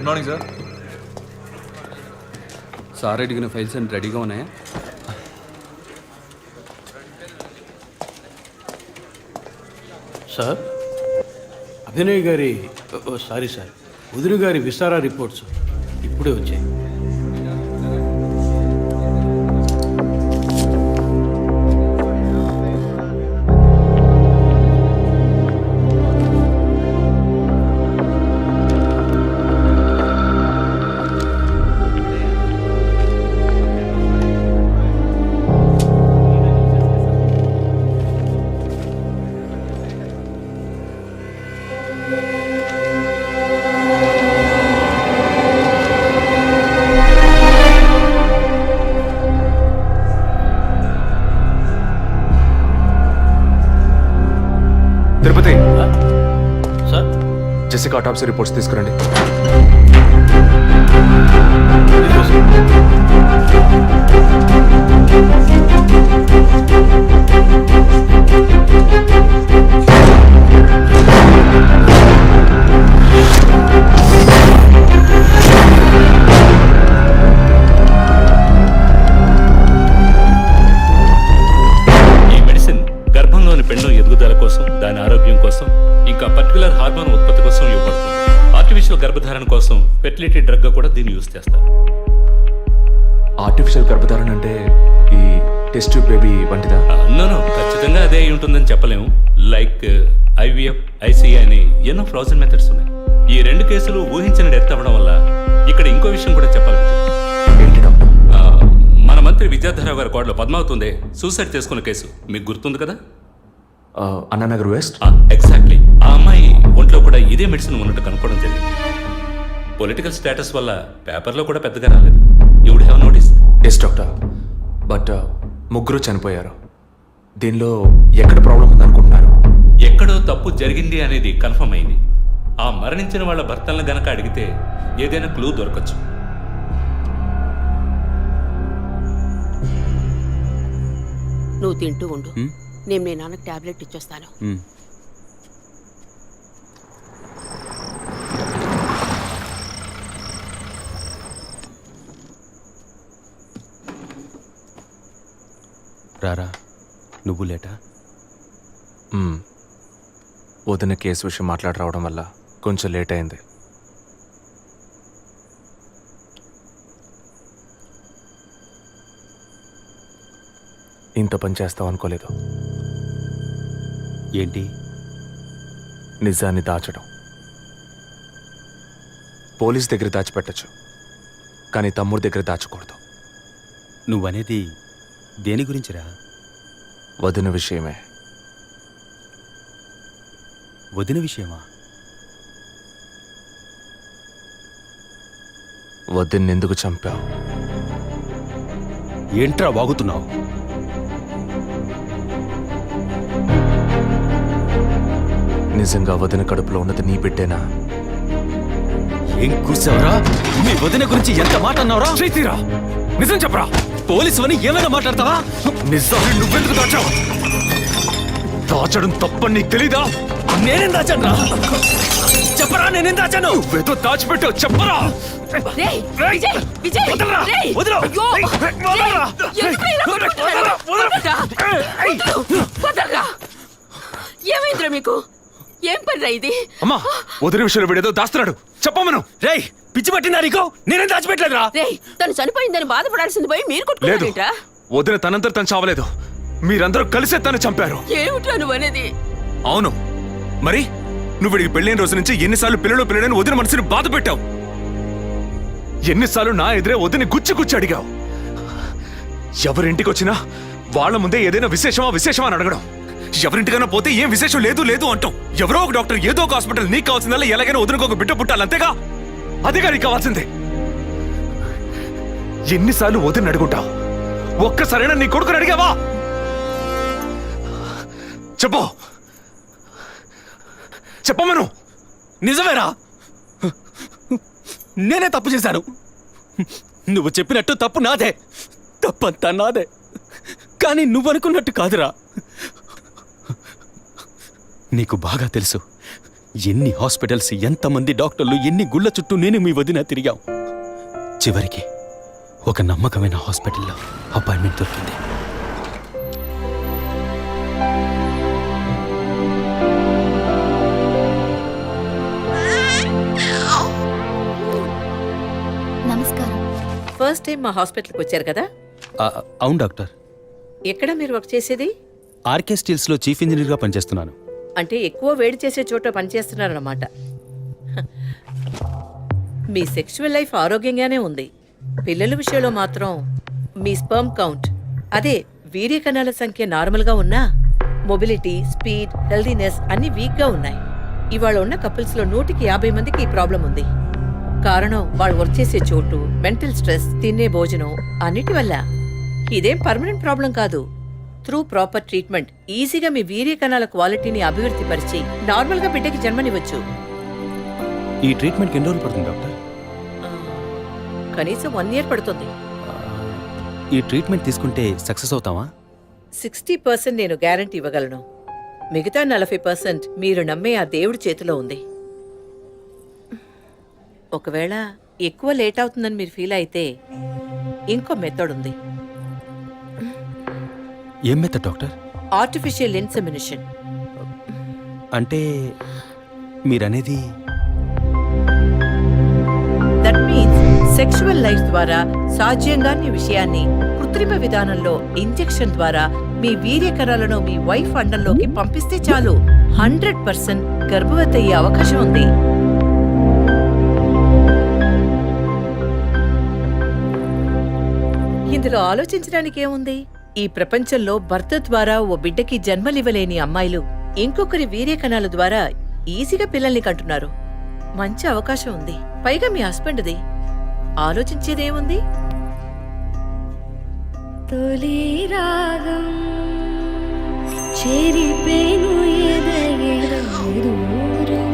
Morning sir. Sir అడిగిన files అన్ని రెడీగా ఉన్నాయా? సార్, అభినయ్ గారి సారీ సార్, వదిన గారి విసారా రిపోర్ట్స్ ఇప్పుడే వచ్చాయి. తిరుపతి సార్, జెసికా ఆటాప్సీ రిపోర్ట్స్ తీసుకురండి. పెండం ఎదుగుదల కోసం, దాని ఆరోగ్యం కోసం, ఇంకా పర్టికులర్ హార్మోన్ ఉత్పత్తి కోసం ఇవ్వబడుతుంది. ఆర్టిఫిషియల్ గర్భధారణ కోసం ఫెర్టిలిటీ డ్రగ్ గా కూడా దీన్ని యూజ్ చేస్తారు. ఆర్టిఫిషియల్ గర్భధారణ అంటే ఈ టెస్ట్ ట్యూబ్ బేబీ వంటిదా? నో, ఖచ్చితంగా అదే అయి ఉంటుందని చెప్పలేము. లైక్ ఐవీఎఫ్, ఐసీఐ అని ఎన్నో ఫ్రోజన్ మెథడ్స్ ఉన్నాయి. ఈ రెండు కేసులు ఊహించిన డెత్ అవ్వడం వల్ల ఇక్కడ ఇంకో విషయం కూడా చెప్పాలి. ఏంటి డాక్టర్? మన మంత్రి విద్యాధరరావు గారి కోడలో పద్మావతి సూసైడ్ చేసుకున్న కేసు మీకు గుర్తుంది కదా? అన్నానగర్ వెస్ట్. ఎగ్జాక్ట్లీ. ఆ అమ్మాయి ఒంట్లో కూడా ఇదే మెడిసిన్ ఉన్నట్టు కనుక్కోవడం జరిగింది. పొలిటికల్ స్టేటస్ వల్ల పేపర్లో కూడా పెద్దగా రాలేదు. You would have notice. Yes doctor, but ముగ్గురు చనిపోయారు. దీనిలో ఎక్కడ ప్రాబ్లం ఉందనుకుంటున్నారు? ఎక్కడో తప్పు జరిగింది అనేది కన్ఫర్మ్ అయింది. ఆ మరణించిన వాళ్ళ భర్తలను గనక అడిగితే ఏదైనా క్లూ దొరకచ్చు. నువ్వు తింటూ ఉండు, నేను మీ నాన్నకు టాబ్లెట్ ఇచ్చొస్తాను. రారా, నువ్వు లేటా? వదిన కేసు విషయం మాట్లాడి రావడం వల్ల కొంచెం లేట్ అయింది. ఇంత పని చేస్తావు అనుకోలేదు. ఏంటి? నిజాన్ని దాచడం. పోలీస్ దగ్గర దాచిపెట్టచ్చు, కానీ తమ్ముడి దగ్గర దాచకూడదు. నువ్వనేది దేని గురించిరా? వదిన విషయమే. వదిన విషయమా? వదిన్ని ఎందుకు చంపావు? ఏంట్రా వాగుతున్నావు? నిజంగా వదిన కడుపులో ఉన్నది నీ బిడ్డేనా? ఏం కూర్చావరా? మీ వదిన గురించి ఎంత మాట అన్నావురా? చేతిరా, నిజం చెప్పరా. పోలీసు అని ఏమైనా మాట్లాడతావా? నిజాన్ని నువ్వెందుకు దాచావు? దాచడం తప్పని నీకు తెలీదా? నేనేం దాచాను? చెప్పరా, నేనేం దాచాను? నువ్వేదో దాచిపెట్టావు, చెప్పరా. రేయ్, విజయ్, విజయ్, వదలరా, రేయ్, వదలరా. అయ్యో, వదలరా. రేయ్, ఎందుకు ఇలా కొట్టుకుంటున్నారు? వదలరా. ఏమైందిరా మీకు? ఏం పనిరా ఇది? అమ్మా, వదిన విషయంలో వీడేదో దాస్తున్నాడు, చెప్పమను. రేయ్, పిచ్చి పట్టిందా నీకు? నేనేం దాచిపెట్టలేదురా. రేయ్, తను చనిపోయిందని బాధపడాల్సింది పోయి మీరు లేదు, కొట్టుకుంటారేంట్రా? వదిన తనంతట తను చావలేదు. మీరందరూ కలిసే తను చంపారు. ఏమిట్రా నువ్వు అనేది? అవును, మరి నువ్వు వీడికి పెళ్ళైన రోజు నుంచి ఎన్నిసార్లు పిల్లడని వదిన మనసుని బాధ పెట్టావు? ఎన్నిసార్లు నా ఎదురే వదిని గుచ్చి అడిగావు? ఎవరింటికి వచ్చినా వాళ్ళ ముందే ఏదైనా విశేషమా అని అడగడం. ఎవరింటికైనా పోతే ఏం విశేషం లేదు అంటాం. ఎవరో ఒక డాక్టర్, ఏదో ఒక హాస్పిటల్, నీకు కావాల్సిందల్లా ఎలాగైనా వదినకు ఒక బిడ్డ పుట్టాలి, అంతేగా? అదేగా నీకు కావాల్సిందే. ఎన్నిసార్లు వదిన అడుగుంటావు? ఒక్కసారైనా నీ కొడుకుని అడిగావా? చెప్పమను. నిజమేరా, నేనే తప్పు చేశాను. నువ్వు చెప్పినట్టు తప్పు నాదే, తప్పంతా నాదే. కానీ నువ్వనుకున్నట్టు కాదురా. నీకు బాగా తెలుసు ఎన్ని హాస్పిటల్స్, ఎంతమంది డాక్టర్లు, ఎన్ని గుళ్ళ చుట్టూ నేను మీ వదిన తిరిగాం. చివరికి ఒక నమ్మకమైన హాస్పిటల్లో అపాయింట్మెంట్ దొరికింది. నమస్కారం. ఫస్ట్ టైం మా హాస్పిటల్కి వచ్చారు కదా? అవును డాక్టర్. ఎక్కడ మీరు వర్క్ చేసేది? ఆర్కే స్టీల్స్లో చీఫ్ ఇంజనీర్గా పనిచేస్తున్నాను. అంటే ఎక్కువ వేడి చేసే చోట పనిచేస్తున్నారన్నమాట. మీ సెక్షువల్ లైఫ్ ఆరోగ్యంగానే ఉంది. పిల్లల విషయంలో మాత్రం మీ స్పర్మ్ కౌంట్, అదే వీర్య కణాల సంఖ్య నార్మల్గా ఉన్నా మొబిలిటీ, స్పీడ్, హెల్దీనెస్ అన్ని వీక్గా ఉన్నాయి. ఇవాళ ఉన్న కపుల్స్లో 150 మందికి ఈ ప్రాబ్లం ఉంది. కారణం వాళ్ళు వర్క్ చేసే చోటు, మెంటల్ స్ట్రెస్, తినే భోజనం అన్నిటి వల్ల. ఇదేం పర్మనెంట్ ప్రాబ్లం కాదు. త్రూ ప్రాపర్ ట్రీట్మెంట్ ఈజీగా మీ వీర్య కణాల క్వాలిటీని అభివృద్ధి పరిచి నార్మల్గా బిడ్డకి జన్మనివ్వచ్చు. ఈ ట్రీట్మెంట్కి ఎన్ని రోజులు పడుతుంది డాక్టర్? కనీసం 1 year పడుతుంది. ఈ ట్రీట్మెంట్ తీసుకుంటే సక్సెస్ అవుతామా? 60% నేను గ్యారంటీ ఇవ్వగలను. మిగతా 40% మీరు నమ్మే ఆ దేవుడి చేతిలో ఉంది. ఒకవేళ ఎక్కువ లేట్ అవుతుందని మీరు ఫీల్ అయితే ఇంకో మెథడ్ ఉంది. ఏం మెథడ్ డాక్టర్? Artificial insemination. అంటే మీరనేది? దట్ మీన్స్ సెక్షువల్ లైఫ్ ద్వారా సాధ్యంగాని విషయాన్ని కృత్రిమ విధానంలో ఇంజెక్షన్ ద్వారా మీ వీర్య కణాలను మీ వైఫ్ అండంలోకి పంపిస్తే చాలు 100% గర్భవతి అయ్యే అవకాశం ఉంది. ఇందులో ఆలోచించడానికి ఏముంది? ఈ ప్రపంచంలో భర్త ద్వారా ఓ బిడ్డకి జన్మలివ్వలేని అమ్మాయిలు ఇంకొకరి వీర్య కణాల ద్వారా ఈజీగా పిల్లల్ని కంటున్నారు. మంచి అవకాశం ఉంది. పైగా మీ హస్బెండ్ది. ఆలోచించేదేముంది? తొలి రాగం చెరిపేను ఎదగెదూరం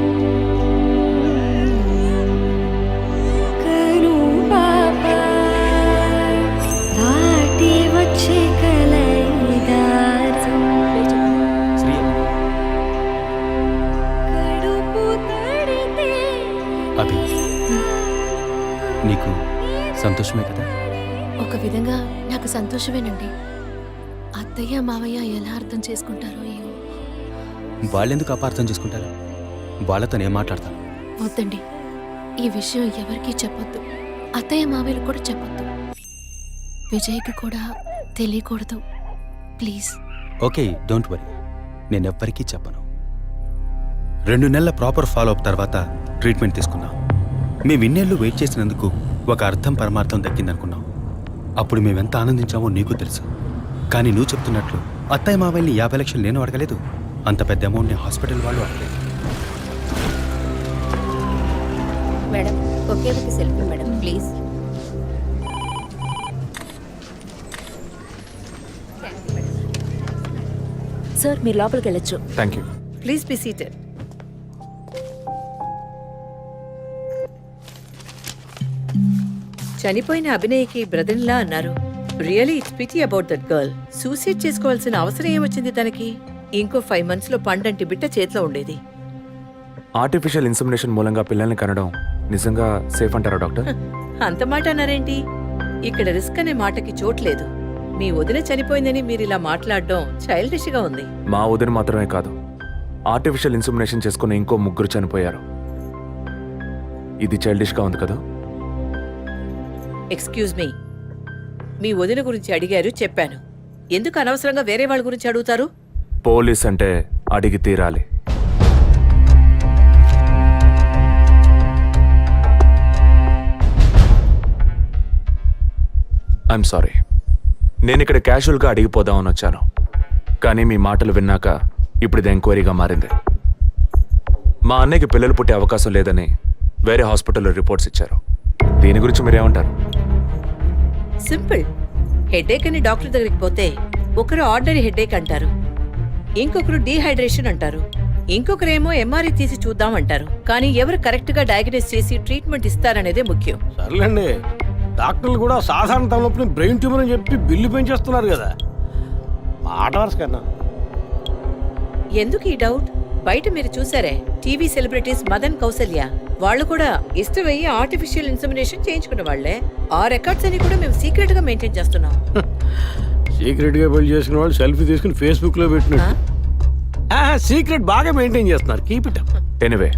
కను పాప దాటి వచ్చే కలయిదారం కడుపు తడితే అభి, నీకు సంతోషమే కదా? ఒక విధంగా నాకు సంతోషమేనండి. అత్తయ్య మావయ్య ఎలా అర్థం చేసుకుంటారో ఏమో. వాళ్ళెందుకు అపార్థం చేసుకుంటారు? వాళ్ళతో నేను మాట్లాడతాను. వద్దండి, ఈ విషయం ఎవరికీ చెప్పొద్దు. అత్తయ్య మావయ్యలు కూడా చెప్పొద్దు. విజయ్కి కూడా తెలియకూడదు, ప్లీజ్. Okay, don't worry. నేనెవ్వరికీ చెప్పను. 2 నెలల ప్రాపర్ ఫాలోఅప్ తర్వాత ట్రీట్మెంట్ తీసుకున్నాం. మేము ఇన్నేళ్ళు వెయిట్ చేసినందుకు ఒక అర్థం పరమార్థం దక్కిందనుకున్నాం. అప్పుడు మేమెంత ఆనందించామో నీకు తెలుసు. కానీ నువ్వు చెప్తున్నట్లు అత్తయ్య మావయ్యని 50 లక్షలు నేను అడగలేదు. అంత పెద్ద అమౌంట్ని హాస్పిటల్ వాళ్ళు అడగలేదు. మేడం, ఒకే ఒక సెల్ఫీ మేడం, ప్లీజ్. సార్, మీరు లోపలికి వెళ్ళొచ్చు. Thank you. Please be seated. చనిపోయిన అభినయకి బ్రదర్లా అన్నారు. Really it's pity about that girl. Suicide చేసుకోవాల్సిన అవసరం ఏమొచ్చింది తనకి? ఇంకో 5 months లో పండంటి బిడ్డ చేతిలో ఉండేది. ఆర్టిఫిషియల్ ఇన్సెమినేషన్ మూలంగా పిల్లల్ని కనడం నిజంగా సేఫ్ అంటారా డాక్టర్? అంత మాట అన్నారేంటి? ఇక్కడ రిస్క్ అనే మాటకి చోట్లేదు. మీ వదిన చనిపోయిందని మీరు ఇలా మాట్లాడడం చైల్డిష్ గా ఉంది. మా వదిన మాత్రమే కాదు, ఆర్టిఫిషియల్ ఇన్సెమినేషన్ చేసుకున్న ఇంకో 3 చనిపోయారు. ఇది చైల్డిష్ గా ఉంది కదా? ఎక్స్క్యూజ్ మీ, మీ వదిన గురించి అడిగారు, చెప్పాను. ఎందుకు అనవసరంగా వేరే వాళ్ళ గురించి అడుగుతారు? పోలీస్ అంటే అడిగి తీరాలి. I'm sorry. నేను ఇక్కడ క్యాజువల్గా అడిగిపోదామని వచ్చాను. కానీ మీ మాటలు విన్నాక ఇప్పుడు ఇది ఎంక్వైరీగా మారింది. మా అన్నయ్యకి పిల్లలు పుట్టే అవకాశం లేదని వేరే హాస్పిటల్లో రిపోర్ట్స్ ఇచ్చారు. దీని గురించి మీరేమంటారు? సింపుల్. హెడేక్ అని డాక్టర్ దగ్గరికి పోతే ఒకరు ఆర్డినరీ హెడేక్ అంటారు, ఇంకొకరు డీహైడ్రేషన్ అంటారు, ఇంకొకరేమో ఎంఆర్ఐ తీసి చూద్దాం అంటారు. కానీ ఎవరు కరెక్ట్ గా డయాగ్నోస్ చేసి ట్రీట్మెంట్ ఇస్తారనేదే ముఖ్యం. సర్లేండి, డాక్టర్లు కూడా సాధారణ తలనొప్పిని బ్రెయిన్ ట్యూమర్ అని చెప్పి బిల్లు పెంచేస్తున్నారు కదా. మాట వరుస కన్నా ఎందుకు ఈ డౌట్? బయట మీరు చూసారే టీవీ సెలబ్రిటీస్ మదన్ కౌసల్య వాళ్ళు కూడా ఇష్టమయ్యి ఆర్టిఫిషియల్ ఇన్సమినేషన్ చేయించుకున్న వాళ్లే. ఆ రికార్డ్స్ అని కూడా మేము సీక్రెట్ గా మెయింటైన్ చేస్తున్నాం. సీక్రెట్ గా పెళ్లి చేసుకున్న వాళ్ళు సెల్ఫీ తీసుకుని ఫేస్బుక్ లో పెట్టినట్టు సీక్రెట్ బాగా మెయింటైన్ చేస్తున్నారు. Keep it up. Anyway,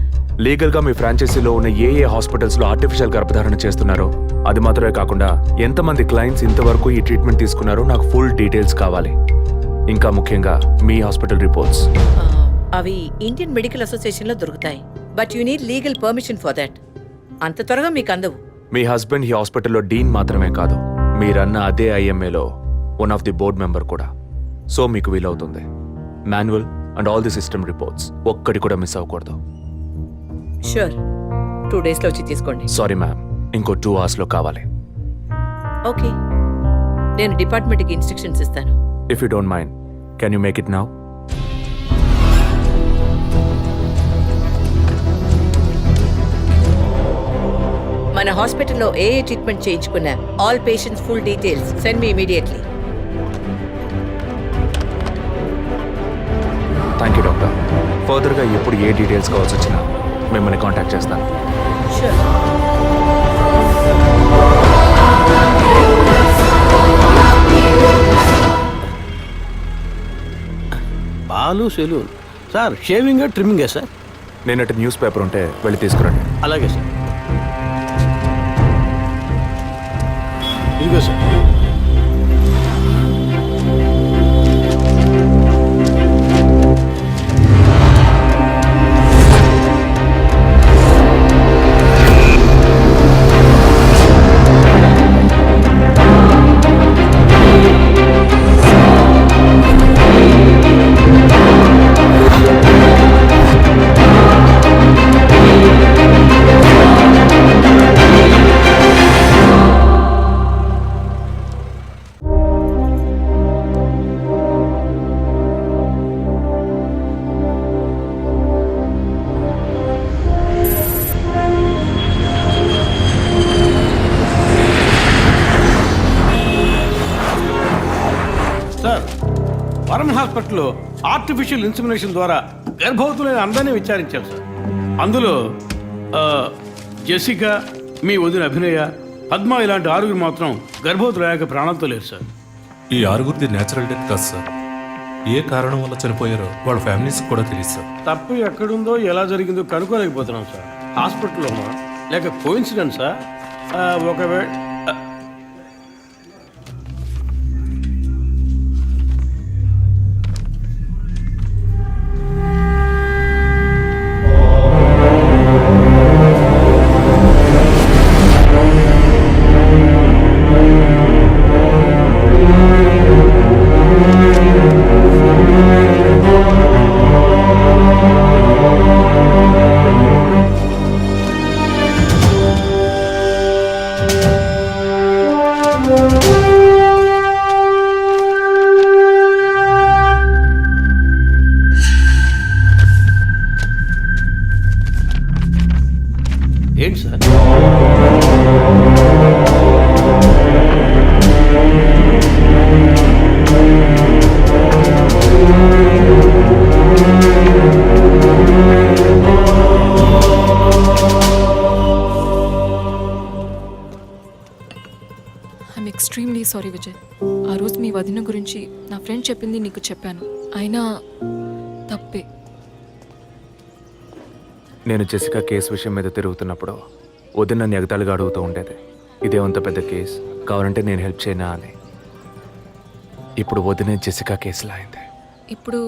legal గా మీ ఫ్రాంచైజీలో ఉన్న ఏ హాస్పిటల్స్ లో ఆర్టిఫిషియల్ గర్భధారణ చేస్తున్నారో అది మాత్రమే కాకుండా ఎంతమంది క్లయింట్స్ ఇంతవరకు ఈ ట్రీట్మెంట్ తీసుకున్నారో నాకు ఫుల్ డీటెయిల్స్ కావాలి. ఇంకా ముఖ్యంగా మీ హాస్పిటల్ రిపోర్ట్స్. అవి ఇండియన్ మెడికల్ అసోసియేషన్ లో దొరుకుతాయి. But you need legal permission for that. అంత త్వరగా మీకు అందవు. మీ హస్బెండ్ ఈ హాస్పిటల్లో డీన్ మాత్రమే కాదు, మీరన్న అదే ఐఎంఏలో one of the board member కూడా. సో మీకు వీలవుతుంది. Manual and all the system reports ఒక్కటి కూడా మిస్ అవ్వకూడదు. షూర్, 2 days లో వచ్చి తీసుకోండి. సారీ మ్యామ్, ఇంకో 2 hours లో కావాలి. ఓకే, నేను డిపార్ట్మెంట్కి ఇన్స్ట్రక్షన్స్ ఇస్తాను. If you don't mind, can you make it now? మన హాస్పిటల్లో ఏ ట్రీట్మెంట్ చేయించుకున్నా all patients full details send me immediately. Thank you doctor. ఫర్దర్గా ఎప్పుడు ఏ డీటెయిల్స్ కావాల్సి వచ్చినా మిమ్మల్ని కాంటాక్ట్ చేస్తాను. Sure. Balu salon sir. Shaving trimming sir? నేనటి న్యూస్ పేపర్ ఉంటే వెళ్ళి తీసుకురండి. అలాగే సార్. ఇదిగో సార్. వరం హాస్పిటల్లో ఆర్టిఫిషియల్ ఇన్సమినేషన్ ద్వారా గర్భవతులైన అందరినీ విచారించారు సార్. అందులో జెసికా, మీ వదిన అభినయ, పద్మ ఇలాంటి 6 మాత్రం గర్భవతులయ్యాక ప్రాణాలతో లేరు సార్. ఈ 6 నేచురల్ డెత్ కాదు సార్. ఏ కారణం వల్ల చనిపోయారో వాళ్ళ ఫ్యామిలీస్ కూడా తెలియదు సార్. తప్పు ఎక్కడుందో ఎలా జరిగిందో కనుక్కోలేకపోతున్నాం సార్. హాస్పిటల్లోనా లేక కోఇన్సిడెన్సా? ఒకవేళ ఏంటి sir? I'm extremely sorry Vijay. ఆ రోజు మీ వదిన గురించి నా ఫ్రెండ్ చెప్పింది నీకు చెప్పాను. అయినా తప్పే. నేను జెసికా కేసు విషయం మీద తిరుగుతున్నప్పుడు వదిన నన్ను ఎగతాళిగా అడుగుతూ ఉండేది, ఇదేమంత పెద్ద కేసు, కావాలంటే నేను హెల్ప్ చేయనా అని. ఇప్పుడు వదిన జెసికా కేసులా అయింది. ఇప్పుడు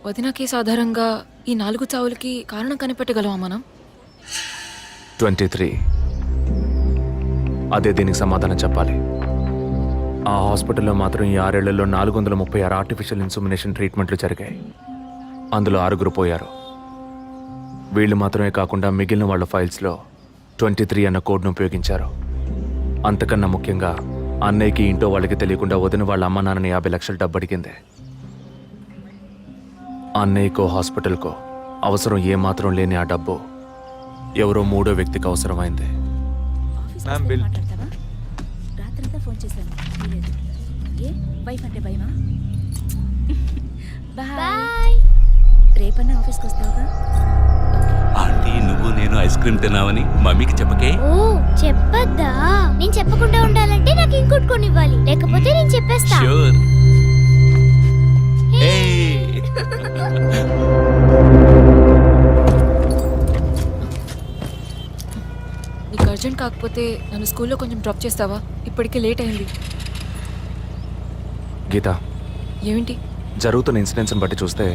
వదిన కేసు ఆధారంగా ఈ 4 చావులకి కారణం కనిపెట్టగలమా మనం? 23. అదే దీనికి సమాధానం చెప్పాలి. ఆ హాస్పిటల్లో మాత్రం ఈ 6 ఏళ్లలో 436 ఆర్టిఫిషియల్ ఇన్సమినేషన్ ట్రీట్మెంట్లు జరిగాయి. అందులో 6 పోయారు. వీళ్ళు మాత్రమే కాకుండా మిగిలిన వాళ్ళ ఫైల్స్లో 23 అన్న కోడ్ను ఉపయోగించారు. అంతకన్నా ముఖ్యంగా అన్నయ్యకి ఇంట్లో వాళ్ళకి తెలియకుండా వదిన వాళ్ళ అమ్మ నాన్నని 50 లక్షలు డబ్బు అడిగింది. అన్నయ్యకో హాస్పిటల్కో అవసరం ఏమాత్రం లేని ఆ డబ్బు ఎవరో 3వ వ్యక్తికి అవసరమైంది. రాత్రంతా ఫోన్ చేశాను. ఏ వైఫ్ అంటే భయమా? బాయ్. రేపన్నా ఆఫీస్కి వస్తావుగా? ఆంటీ నువ్వు నేను ఐస్ క్రీమ్ తిన్నావని మమ్మీకి చెప్పకే. ఓ చెప్పద్దా? నేను చెప్పకుండా ఉండాలంటే నాకు ఇంకోటి కొనివ్వాలి, లేకపోతే నేను చెప్పేస్తా. ష్యూర్. నీకు అర్జెంట్ కాకపోతే నన్ను స్కూల్లో కొంచెం డ్రాప్ చేస్తావా? ఇప్పటికే లేట్ అయింది. గీత, ఏమిటి? జరుగుతున్న ఇన్సిడెంట్స్ని బట్టి చూస్తే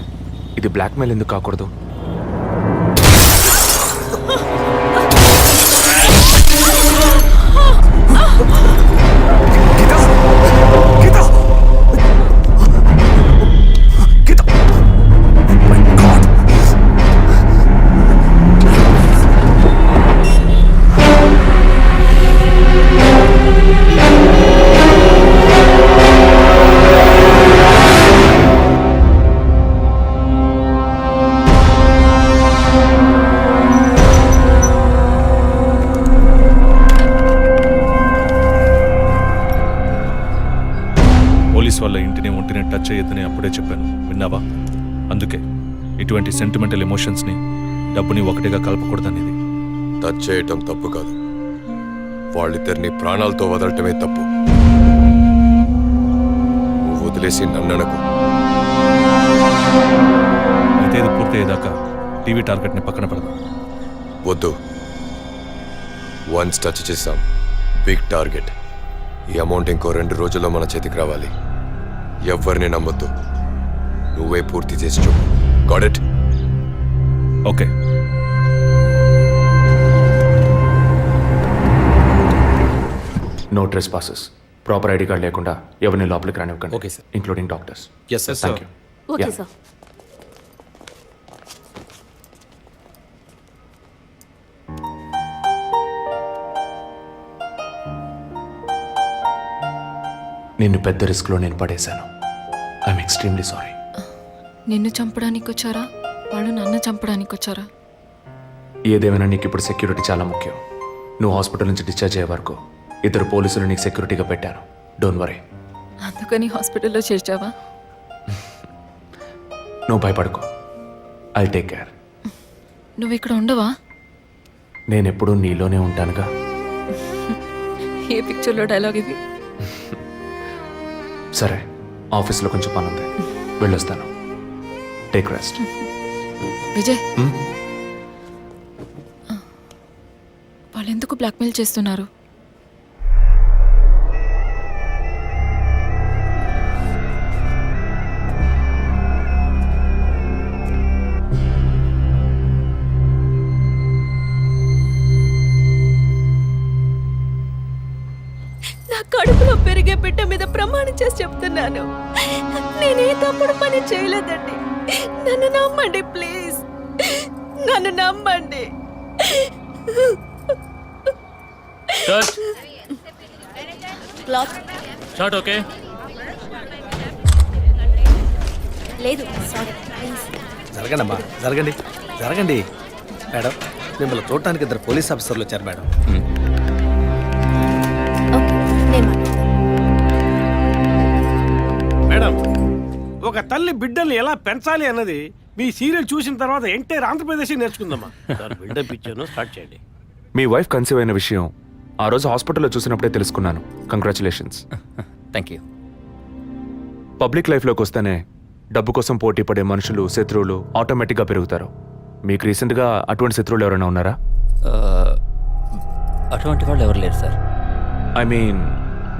ఇది బ్లాక్మెయిల్ ఎందుకు కాకూడదు? పోలీస్ వాళ్ళ ఇంటిని ఒంటిని టచ్ చేయొద్దని అప్పుడే చెప్పాను, విన్నావా? అందుకే ఇటువంటి సెంటిమెంటల్ ఎమోషన్స్ని డబ్బుని ఒకటిగా కలపకూడదనేది. టచ్ చేయటం తప్పు కాదు, వాళ్ళిద్దరిని ప్రాణాలతో వదలటమే తప్పు. నువ్వు వదిలేసి నన్ననకు. అయితే ఇది పూర్తయ్యేదాకా టీవీ టార్గెట్ని పక్కన పెడదాం. వద్దు, వన్స్ టచ్ చేసాం, బిగ్ టార్గెట్. ఈ అమౌంట్ ఇంకో 2 రోజుల్లో మన చేతికి రావాలి. ఎవరిని నమ్మొద్దు, నువ్వే పూర్తి చేసి చూపు. Got it? Okay. No trespasses. Proper ID card లేకుండా ఎవరిని లోపలికి రానివ్వకండి. Okay, sir. Including doctors. Yes sir. Thank you. Okay Yeah. Sir. నిన్ను పెద్ద రిస్క్లో నేను పడేశాను. I'm extremely sorry. నిన్ను చంపడానికి వచ్చారా? వాళ్ళు నన్ను చంపడానికి వచ్చారా? ఏదేమైనా నీకు ఇప్పుడు సెక్యూరిటీ చాలా ముఖ్యం. నువ్వు హాస్పిటల్ నుంచి డిశ్చార్జ్ అయ్యే వరకు 2 పోలీసులు నీకు సెక్యూరిటీగా పెట్టాను. Don't worry. అందుకని హాస్పిటల్లో చేర్చావా? నువ్వు భయపడుకో. I take care. నువ్వు ఇక్కడ ఉండవా? నేను ఎప్పుడూ నీలోనే ఉంటానుగా. ఏ పిక్చర్లో డైలాగ్ ఇది? సరే, ఆఫీస్లో కొంచెం పని ఉంది, వెళ్ళొస్తాను. Take rest. విజయ్, వాళ్ళు ఎందుకు బ్లాక్మెయిల్ చేస్తున్నారు? నా కడుపులో పెరిగే బిడ్డ మీద ప్రమాణం చేసి చెప్తున్నాను, నేనే తప్పుడు పని చేయలేదండి. నన్ను నమ్మండి ప్లీజ్, నన్ను నమ్మండి. Cloth short okay. లేదు, సారీ ప్లీజ్. జరగండమ్మా, జరగండి జరగండి. మేడం, మిమ్మల్ని చూడటానికి 2 పోలీస్ ఆఫీసర్లు వచ్చారు మేడం. ఓకే, నేను మాట్లాడతాను. మేడం, ఒక తల్లి బిడ్డల్ని ఎలా పెంచాలి అన్నది మీ సీరియల్ చూసిన తర్వాత ఎంటైర్ ఆంధ్రప్రదేశ్ నేర్చుకుందమ్మా. బిల్డప్ ఇచ్చాను, స్టార్ట్ చేయండి. మీ వైఫ్ కన్సీవ్ అయిన విషయం ఆ రోజు హాస్పిటల్లో చూసినప్పుడే తెలుసుకున్నాను. కంగ్రాచులేషన్స్. Thank you. పబ్లిక్ లైఫ్లోకి వస్తేనే డబ్బు కోసం పోటీ పడే మనుషులు, శత్రువులు ఆటోమేటిక్గా పెరుగుతారు. మీకు రీసెంట్గా అటువంటి శత్రువులు ఎవరైనా ఉన్నారా? అటువంటి వాళ్ళు ఎవరు లేరు సార్. ఐ మీన్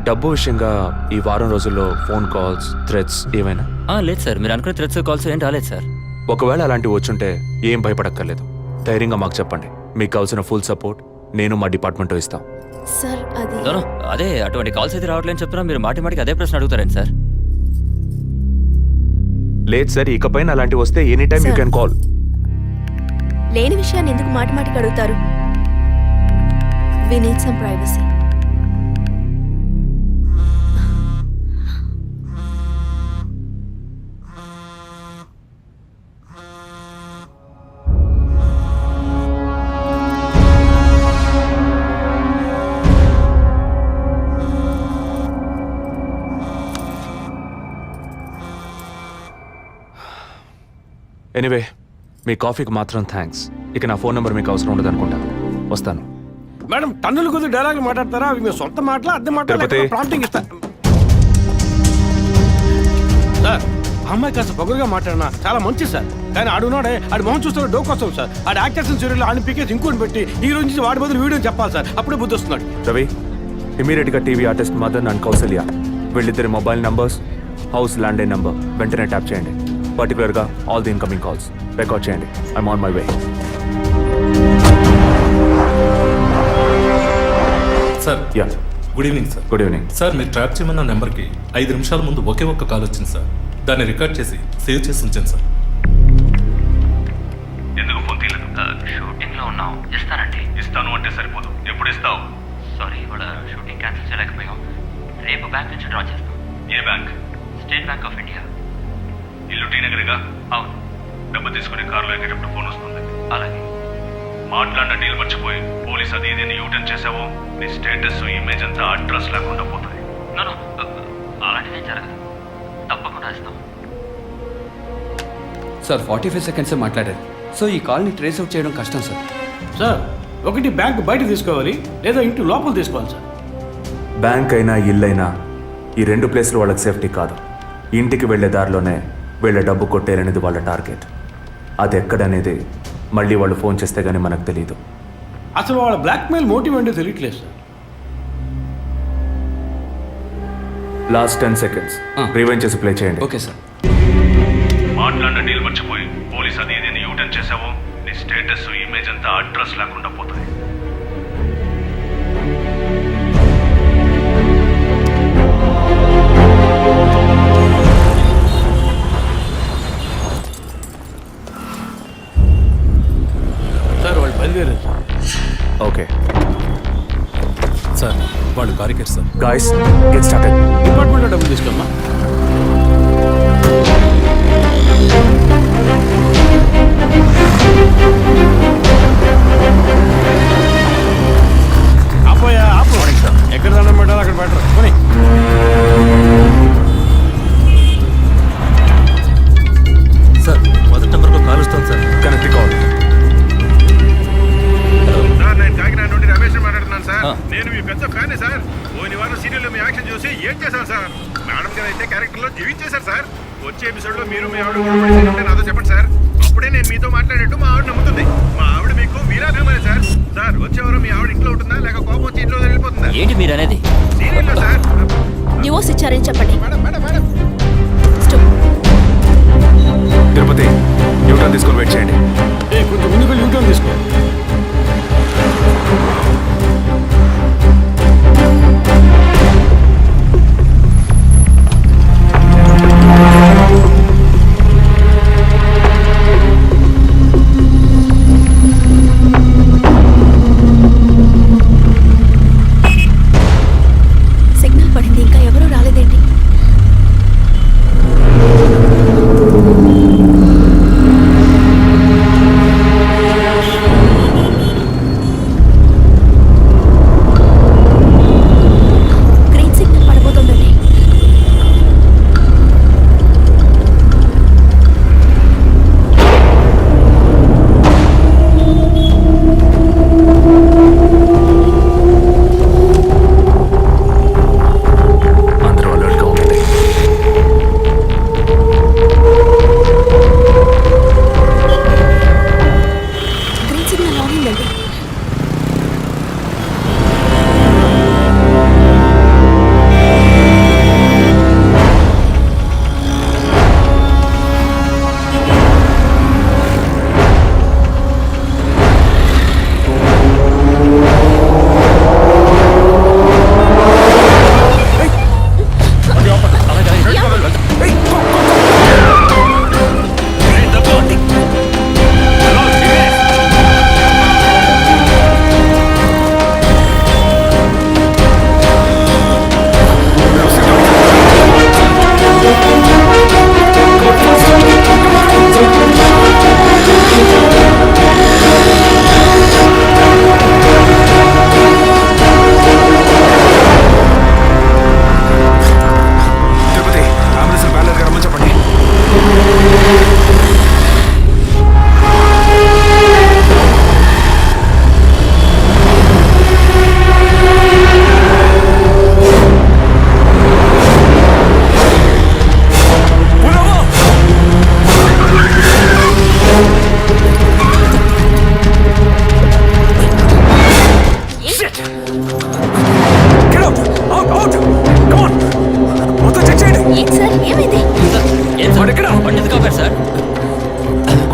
డబ్బు విషయంగా ఈ వారం రోజుల్లో ఫోన్ కాల్స్, థ్రెట్స్ ఏమైనా? లేదు సార్, మీరు అనుకునే థ్రెడ్స్ కాల్స్ ఏం రాలేదు సార్. ఒకవేళ అలాంటివి వచ్చుంటే ఏం భయపడక్కర్లేదు. ధైర్యంగా మాకు చెప్పండి. మీకు కావాల్సిన ఫుల్ సపోర్ట్ నేను మా డిపార్ట్మెంట్లో ఇస్తాం. సార్ అది అదే అటువంటి కాల్స్ అయితే రావట్లేని చెప్తున్నా, మీరు మాటికి అదే ప్రశ్న అడుగుతారండి సార్. లేదు సార్, ఇకపైన అలాంటివి వస్తే any time you can call. లేని విషయాన్ని ఎందుకు మాటికి అడుగుతారు? We need some privacy. Anyway, మీ కాఫీకి మాత్రం థ్యాంక్స్. ఇక నా ఫోన్ నెంబర్ మీకు అవసరం ఉండదు అనుకుంటా. వస్తాను. మేడం టన్నులు కొద్ది డైలాగులు మాట్లాడతారా? అవి మీ సొంత మాటలా అద్దె తిరుపతి. మాటలా ప్రాంప్టింగ్ ఇస్తా. సార్ అమ్మాయి కాస్త పొగరుగా మాట్లాడినా చాలా మంచి సార్. కానీ ఆడున్నాడే ఆడి మొహం చూస్తే డోకొస్తాం సార్. ఆడి యాక్టర్స్ సీరియల్ ఆడిని పీకేసి ఇంకోటి పెట్టి ఈ రోజు నుంచి వాడి బదులు వీడియో చెప్పాలి సార్. అప్పుడే బుద్ధి వస్తున్నాడు. రవి, ఇమీడియట్గా TV artist Madan and Kausalya వీళ్ళిద్దరి mobile numbers, house landline number వెంటనే ట్యాప్ చేయండి. పర్టికులర్గా all the incoming calls record చేయండి. I'm on my way. Sir yeah, good evening sir. Good evening. Sir మీరు ట్రాప్ చేయమన్న నెంబర్కి 5 నిమిషాల ముందు ఒకే ఒక్క కాల్ వచ్చింది సార్. దాన్ని రికార్డ్ చేసి సేవ్ చేసి ఉంచాను సార్. ఎందుకు ఫోన్ తీయలేదు? షూటింగ్లో ఉన్నాం. ఇస్తానండి. ఇస్తాను అంటే సరిపోదు. ఎప్పుడు ఇస్తావు? సారీ, ఇవాళ షూటింగ్ క్యాన్సిల్ చేయలేకపోయాం. రేపు బ్యాంక్ నుంచి డ్రా చేస్తాం. ఏ bank? State bank of India. ఇల్లు టీ నగర్గా? అవును. డబ్బు తీసుకుని కారులో ఎక్కేటప్పుడు ఫోన్ వస్తుంది. అలాగే. మాట్లాడిన డీల్ మర్చిపోయి పోలీస్ అది ఇది యూటర్న్ చేసావో నీ స్టేటస్ ఇమేజ్ అంతా అడ్రస్ లేకుండా పోతాయి. నో అలాంటిదే జరగదు. తప్పకుండా ఇస్తాం. సార్ 45 సెకండ్సే మాట్లాడారు. సో ఈ కాల్ని ట్రేస్ అవుట్ చేయడం కష్టం సార్. సార్ ఒకటి బ్యాంక్ బయట తీసుకోవాలి లేదా ఇంటి లోపల తీసుకోవాలి సార్. బ్యాంక్ అయినా ఇల్లైనా ఈ రెండు ప్లేస్లు వాళ్ళకి సేఫ్టీ కాదు. ఇంటికి వెళ్ళే దారిలోనే వీళ్ళ డబ్బు కొట్టేరనేది వాళ్ళ టార్గెట్. అది ఎక్కడనేది మళ్ళీ వాళ్ళు ఫోన్ చేస్తే గానీ మనకు తెలియదు. అసలు వాళ్ళ బ్లాక్మెయిల్ మోటివ్ ఏంటో తెలియట్లేదు సార్. లాస్ట్ 10 సెకండ్స్ రివైండ్ చేసి ప్లే చేయండి. Okay sir. మాట్లాడిన డీల్ మర్చిపోయి పోలీస్ అది ఇది యూటర్న్ చేసావో నీ స్టేటస్ ఇమేజ్ అంతా అడ్రస్ లేకుండా పోతాయి. సార్ వాళ్ళు బయలుదేరారు సార్. ఓకే సార్ వాళ్ళు కారికేట్ సార్. Guys, get started. డిపార్ట్మెంట్లో డబ్బులు తీసుకోమ్మా. ఆపోయా ఆపు. ఎక్కడ దండం పెట్టాలో అక్కడ పెట్టరు. కొని సార్ మొదటి నెంబర్లో కాల్ వస్తాను సార్. Connect call. సార్ నేను కాకినాడ నుండి రమేష్ మాట్లాడుతున్నాను సార్. నేను మీ పెద్ద ఫ్యానే సార్. పోయిన వారం సీరియల్లో మీ యాక్షన్ చూసి ఏం చేశాను సార్. మేడం గారు అయితే క్యారెక్టర్లో జీవించేశారు సార్. వచ్చే ఎపిసోడ్లో మీరు మీ ఆవిడ ఉంటే నాతో చెప్పండి సార్. అప్పుడే నేను మీతో మాట్లాడేట్టు మా ఆవిడ నమ్ముతుంది. మా ఆవిడ మీకు వీరాభిమాని సార్. సార్ వచ్చే వారం మీ ఆవిడ ఇంట్లో ఉంటుందా లేక కోపం వచ్చి ఇంట్లో వెళ్ళిపోతుందా? ఏంటి మీరు అనేది? సీరియల్లో సార్. డివోర్స్ ఇచ్చారని చెప్పండి. Madam madam madam Tirupati, U turn తీసుకొని వెయిట్ చేయండి. కొంచెం ముందుకు యూటర్న్ తీసుకో. సిగ్నల్ పడింది, ఇంకా ఎవరూ రాలేదేంటి?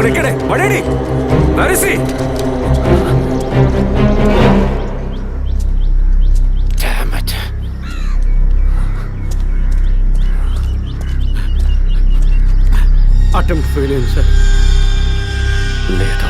ఇక్కడే పడేడి నరిసి అటెంప్ట్ ఫెయిల్ అయింది సార్. లేదు.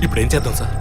ఇప్పుడు ఏం చేద్దాం సార్?